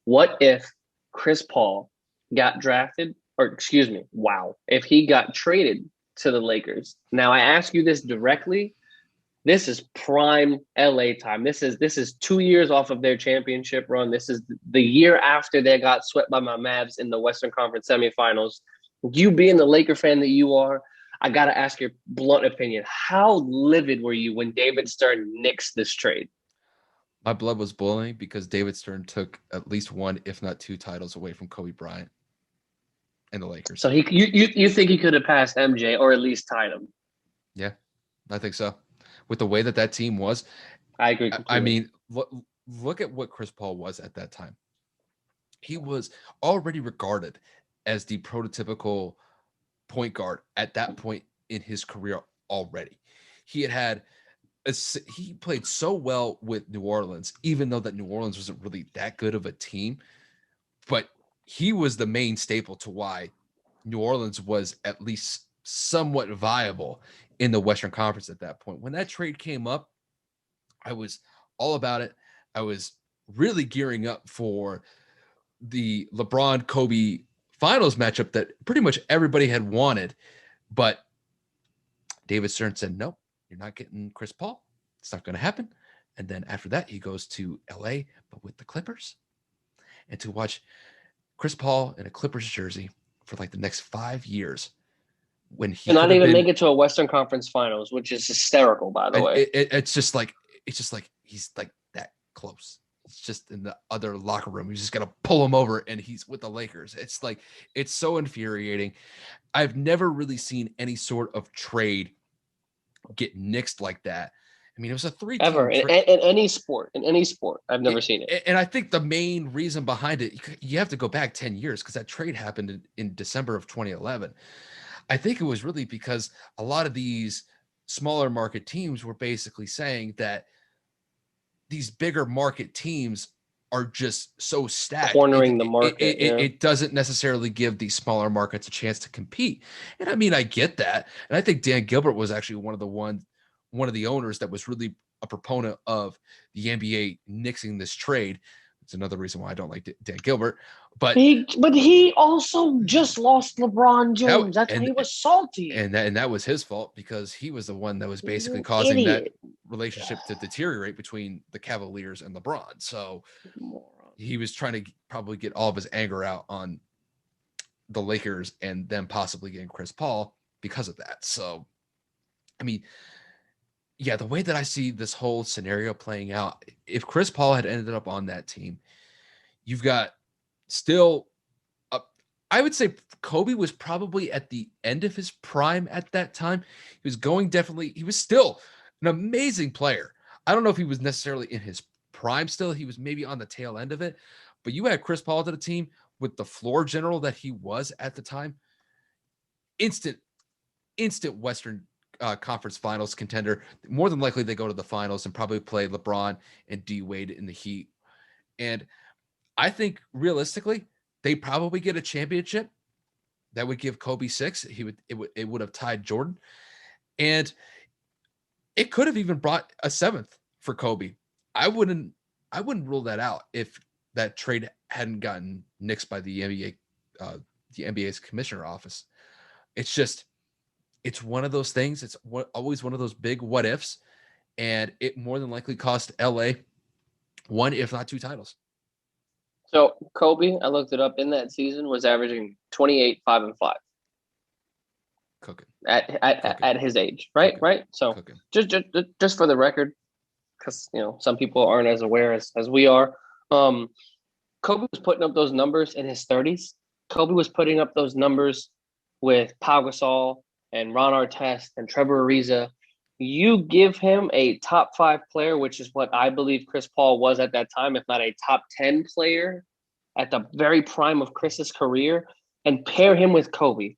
What if Chris Paul got drafted, or excuse me, wow, if he got traded to the Lakers? Now I ask you this directly. This is prime LA time. This is 2 years off of their championship run. This is the year after they got swept by my Mavs in the Western Conference semifinals. You being the Laker fan that you are, I gotta ask your blunt opinion. How livid were you when David Stern nixed this trade? My blood was boiling because David Stern took at least one, if not two, titles away from Kobe Bryant and the Lakers. So you think he could have passed MJ or at least tied him? Yeah, I think so. With the way that that team was, I agree I completely. mean, look at what Chris Paul was at that time. He was already regarded as the prototypical point guard at that point in his career already. He had he played so well with New Orleans, even though that New Orleans wasn't really that good of a team. But he was the main staple to why New Orleans was at least somewhat viable in the Western Conference at that point. When that trade came up, I was all about it. I was really gearing up for the LeBron Kobe finals matchup that pretty much everybody had wanted. But David Stern said, nope, you're not getting Chris Paul. It's not going to happen. And then after that, he goes to LA, but with the Clippers. And to watch Chris Paul in a Clippers jersey for like the next 5 years when he And could not have even been, make it to a Western Conference Finals, which is hysterical, by the and way. it's just like he's like that close. It's just in the other locker room. He's just gonna pull him over, and he's with the Lakers. It's like it's so infuriating. I've never really seen any sort of trade get nixed like that. I mean, it was a Ever three-team in, trade. in any sport, I've never seen it. And I think the main reason behind it, you have to go back 10 years because that trade happened in December of 2011. I think it was really because a lot of these smaller market teams were basically saying that these bigger market teams are just so stacked. Cornering the market, yeah. It doesn't necessarily give these smaller markets a chance to compete. And I mean, I get that. And I think Dan Gilbert was actually one of the owners that was really a proponent of the NBA nixing this trade. It's another reason why I don't like Dan Gilbert. But But he also just lost LeBron that James. That's why he was salty. and that was his fault because he was the one that was He's basically an causing that idiot. relationship to deteriorate between the Cavaliers and LeBron. So he was trying to probably get all of his anger out on the Lakers and then possibly getting Chris Paul because of that. So, I mean, yeah, the way that I see this whole scenario playing out, if Chris Paul had ended up on that team, you've got still, a, I would say Kobe was probably at the end of his prime at that time. He was going definitely, he was still an amazing player. I don't know if he was necessarily in his prime still. He was maybe on the tail end of it, but you had Chris Paul to the team with the floor general that he was at the time. Instant, instant Western Conference Finals contender. More than likely, they go to the finals and probably play LeBron and D Wade in the Heat. And I think realistically, they probably get a championship that would give Kobe six. It would have tied Jordan, and it could have even brought a seventh for Kobe. I wouldn't I wouldn't rule that out if that trade hadn't gotten nixed by the NBA's commissioner office. It's just it's one of those things. It's always one of those big what ifs, and it more than likely cost LA one, if not two, titles. So Kobe, I looked it up in that season, was averaging 28, 5 and 5 Cooking, at cooking, his age, right? cooking, Right. So cooking. just for the record, because some people aren't as aware as we are. Um, Kobe was putting up those numbers in his 30s. Kobe was putting up those numbers with Pau Gasol and Ron Artest and Trevor Ariza. You give him a top five player, which is what I believe Chris Paul was at that time, if not a top 10 player at the very prime of Chris's career, and pair him with Kobe.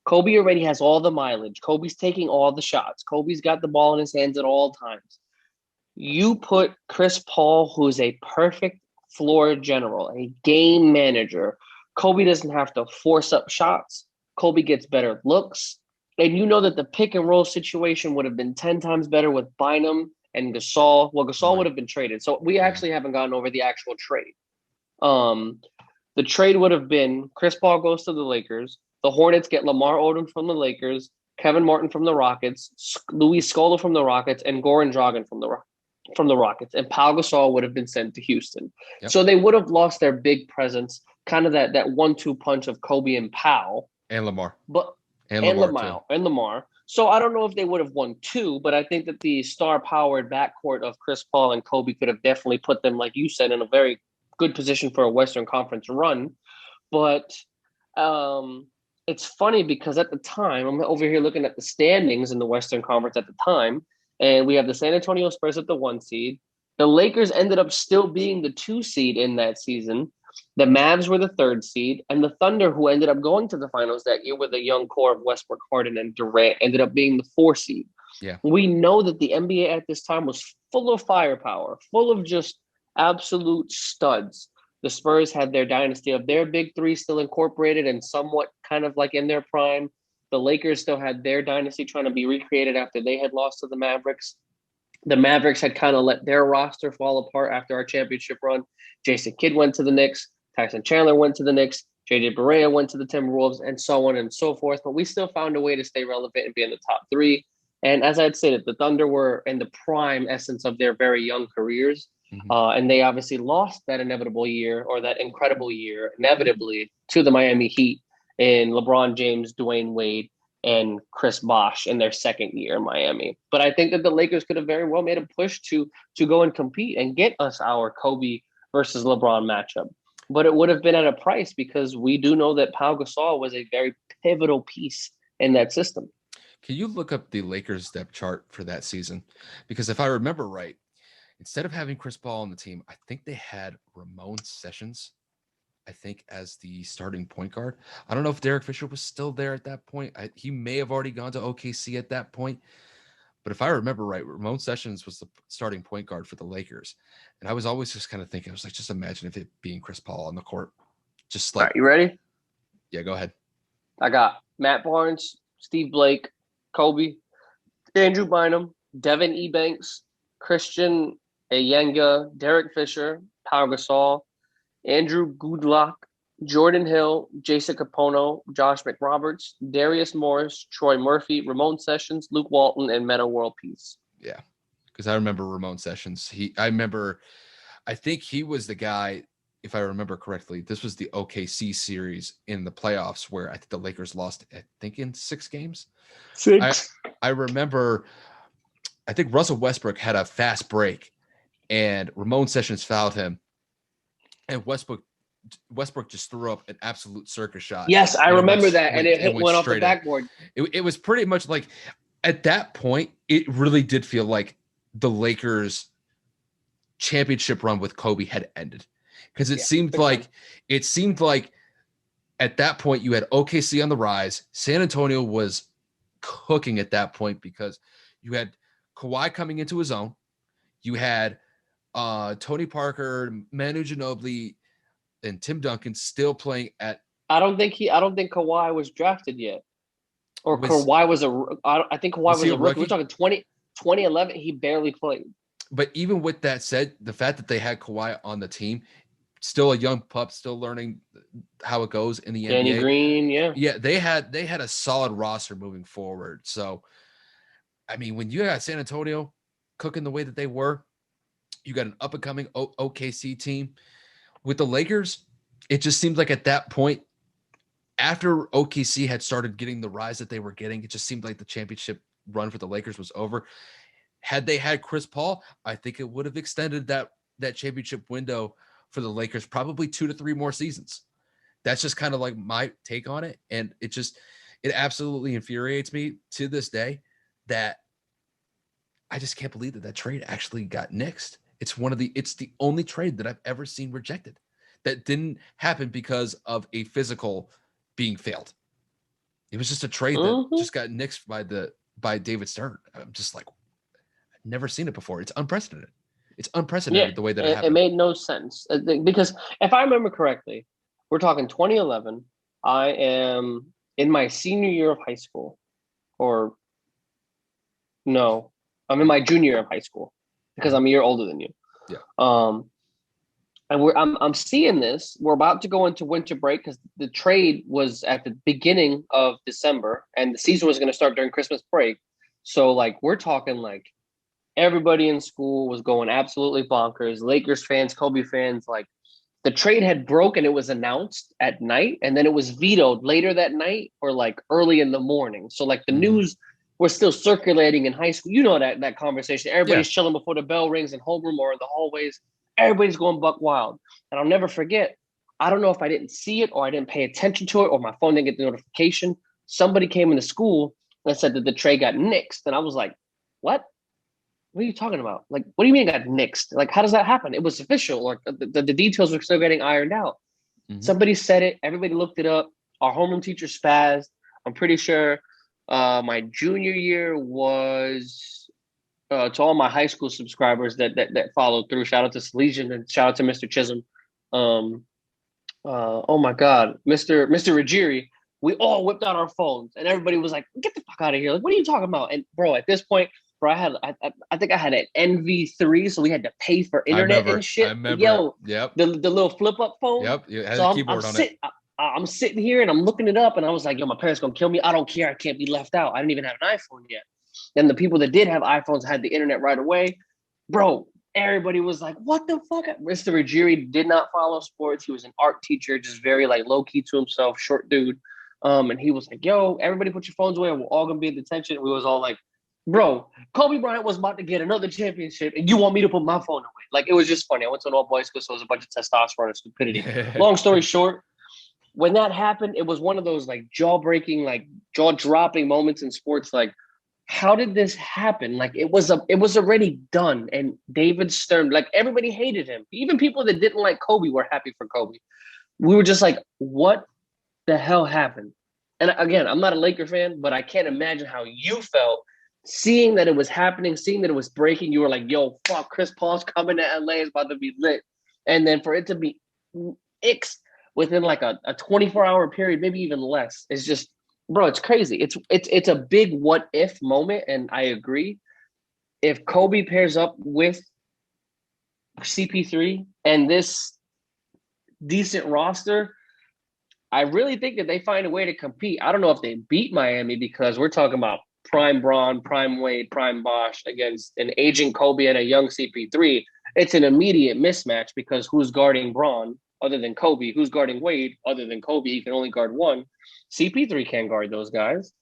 Kobe already has all the mileage. Kobe's taking all the shots. Kobe's got the ball in his hands at all times. You put Chris Paul, who's a perfect floor general, a game manager. Kobe doesn't have to force up shots. Kobe gets better looks. And you know that the pick and roll situation would have been 10 times better with Bynum and Gasol. Well, Gasol would Right. have been traded. So we Yeah. actually haven't gotten over the actual trade. The trade would have been Chris Paul goes to the Lakers. The Hornets get Lamar Odom from the Lakers, Kevin Martin from the Rockets, Luis Scola from the Rockets, and Goran Dragic from the Rockets. And Pau Gasol would have been sent to Houston. Yep. So they would have lost their big presence, kind of that 1-2 punch of Kobe and Pau. And Lamar. But and Lamar. So I don't know if they would have won two, but I think that the star-powered backcourt of Chris Paul and Kobe could have definitely put them, like you said, in a very good position for a Western Conference run. But it's funny because at the time, I'm over here looking at the standings in the Western Conference at the time, and we have the San Antonio Spurs at the 1 seed. The Lakers ended up still being the 2 seed in that season. The Mavs were the 3rd seed, and the Thunder, who ended up going to the finals that year with a young core of Westbrook, Harden, and Durant, ended up being the 4 seed. Yeah. We know that the NBA at this time was full of firepower, full of just absolute studs. The Spurs had their dynasty of their big three still incorporated and somewhat kind of like in their prime. The Lakers still had their dynasty trying to be recreated after they had lost to the Mavericks. The Mavericks had kind of let their roster fall apart after our championship run. Jason Kidd went to the Knicks. Tyson Chandler went to the Knicks. JJ Barea went to the Timberwolves, and so on and so forth. But we still found a way to stay relevant and be in the top 3. And as I'd said, the Thunder were in the prime essence of their very young careers. Mm-hmm. And they obviously lost that inevitable year, or that incredible year, inevitably, to the Miami Heat in LeBron James, Dwayne Wade, and Chris Bosh in their 2nd year in Miami. But I think that the Lakers could have very well made a push to go and compete and get us our Kobe versus LeBron matchup. But it would have been at a price, because we do know that Pau Gasol was a very pivotal piece in that system. Can you look up the Lakers depth chart for that season? Because if I remember right, instead of having Chris Paul on the team, I think they had Ramon Sessions, I think, as the starting point guard. I don't know if Derek Fisher was still there at that point. He may have already gone to OKC at that point. But if I remember right, Ramon Sessions was the starting point guard for the Lakers. And I was always just kind of thinking, I was like, just imagine if it being Chris Paul on the court. Just like, all right, you ready? Yeah, go ahead. I got Matt Barnes, Steve Blake, Kobe, Andrew Bynum, Devin Ebanks, Christian Eyenga, Derek Fisher, Pau Gasol, Andrew Goodlock, Jordan Hill, Jason Capono, Josh McRoberts, Darius Morris, Troy Murphy, Ramon Sessions, Luke Walton, and Metta World Peace. Yeah, because I remember Ramon Sessions. I think he was the guy, if I remember correctly, this was the OKC series in the playoffs where I think the Lakers lost, I think, in 6 games. 6. I remember, I think Russell Westbrook had a fast break and Ramon Sessions fouled him. And Westbrook just threw up an absolute circus shot. Yes, I remember that. And it went off the backboard. It was pretty much like, at that point, it really did feel like the Lakers' championship run with Kobe had ended. Because it seemed like at that point you had OKC on the rise. San Antonio was cooking at that point because you had Kawhi coming into his own. You had Tony Parker, Manu Ginobili, and Tim Duncan still playing at. I don't think Kawhi was drafted yet, or Kawhi was I think Kawhi was a rookie. We're talking 2011. He barely played. But even with that said, the fact that they had Kawhi on the team, still a young pup, still learning how it goes in the NBA. Danny Green, yeah, they had a solid roster moving forward. So, I mean, when you got San Antonio cooking the way that they were, you got an up and coming OKC team. With the Lakers, it just seemed like at that point, after OKC had started getting the rise that they were getting, it just seemed like the championship run for the Lakers was over. Had they had Chris Paul, I think it would have extended that championship window for the Lakers probably 2 to 3 more seasons. That's just kind of like my take on it. And it absolutely infuriates me to this day that I just can't believe that trade actually got nixed. It's the only trade that I've ever seen rejected that didn't happen because of a physical being failed. It was just a trade that just got nixed by David Stern. I'm just like, I've never seen it before. It's unprecedented. It's unprecedented the way that it happened. It made no sense because if I remember correctly, we're talking 2011. I am in my senior year of high school, or no, I'm in my junior year of high school because I'm a year older than you. Yeah. And I'm seeing this. We're about to go into winter break because the trade was at the beginning of December, and the season was going to start during Christmas break. So like we're talking like everybody in school was going absolutely bonkers. Lakers fans, Kobe fans, like the trade had broke and it was announced at night, and then it was vetoed later that night or like early in the morning. So like the Mhm. news was still circulating in high school. You know that conversation. Yeah. Everybody's chilling before the bell rings in homeroom or in the hallways. Everybody's going buck wild. And I'll never forget. I don't know if I didn't see it or I didn't pay attention to it or my phone didn't get the notification. Somebody came into school and said that the trade got nixed. And I was like, what? What are you talking about? Like, what do you mean it got nixed? Like, how does that happen? It was official. Like, the details were still getting ironed out. Mhm. Somebody said it. Everybody looked it up. Our homeroom teacher spazzed. I'm pretty sure my junior year was to all my high school subscribers that followed through. Shout out to Salesian and shout out to Mr. Chisholm. Um, oh my God, Mr. Ruggieri. We all whipped out our phones and everybody was like, "Get the fuck out of here!" Like, what are you talking about? And bro, at this point, bro, I think I had an NV3, so we had to pay for internet and I shit. remember it. Yo, Yep. the little flip up phone. Yep. It had So a I'm keyboard on it. I'm sitting here and I'm looking it up, and I was like, "Yo, my parents gonna kill me. I don't care. I can't be left out. I didn't even have an iPhone yet." And the people that did have iPhones had the internet right away, bro. Everybody was like, "What the fuck?" Mr. Ruggieri did not follow sports. He was an art teacher, just very like low key to himself, short dude. And he was like, "Yo, everybody, put your phones away. We're all gonna be in detention." We was all like, "Bro, Kobe Bryant was about to get another championship, and you want me to put my phone away?" Like it was just funny. I went to an all boys school, so it was a bunch of testosterone and stupidity. Long story short, when that happened, it was one of those like jaw breaking, like jaw dropping moments in sports. Like, how did this happen? Like it was already done. And David Stern, like everybody hated him. Even people that didn't like Kobe were happy for Kobe. We were just like, what the hell happened? And again, I'm not a Laker fan, but I can't imagine how you felt seeing that it was happening, seeing that it was breaking. You were like, yo, fuck, Chris Paul's coming to LA, it's about to be lit. And then for it to be X within like a 24-hour period, maybe even less, it's just, bro, it's crazy. It's a big what if moment. And I agree. If Kobe pairs up with CP3 and this decent roster, I really think that they find a way to compete. I don't know if they beat Miami because we're talking about prime Braun, prime Wade, prime Bosh against an aging Kobe and a young CP3. It's an immediate mismatch because who's guarding Braun other than Kobe? Who's guarding Wade other than Kobe? He can only guard one. CP3 can't guard those guys.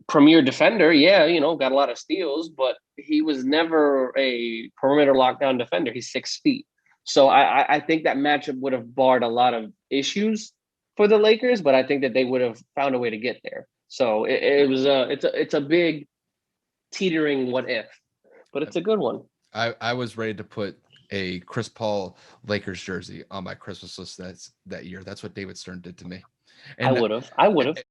Premier defender, yeah, got a lot of steals, but he was never a perimeter lockdown defender. He's 6 feet. So I think that matchup would have barred a lot of issues for the Lakers, but I think that they would have found a way to get there. So it was it's a big teetering what if, but it's a good one. I was ready to put a Chris Paul Lakers jersey on my Christmas list that year. That's what David Stern did to me. I And would have.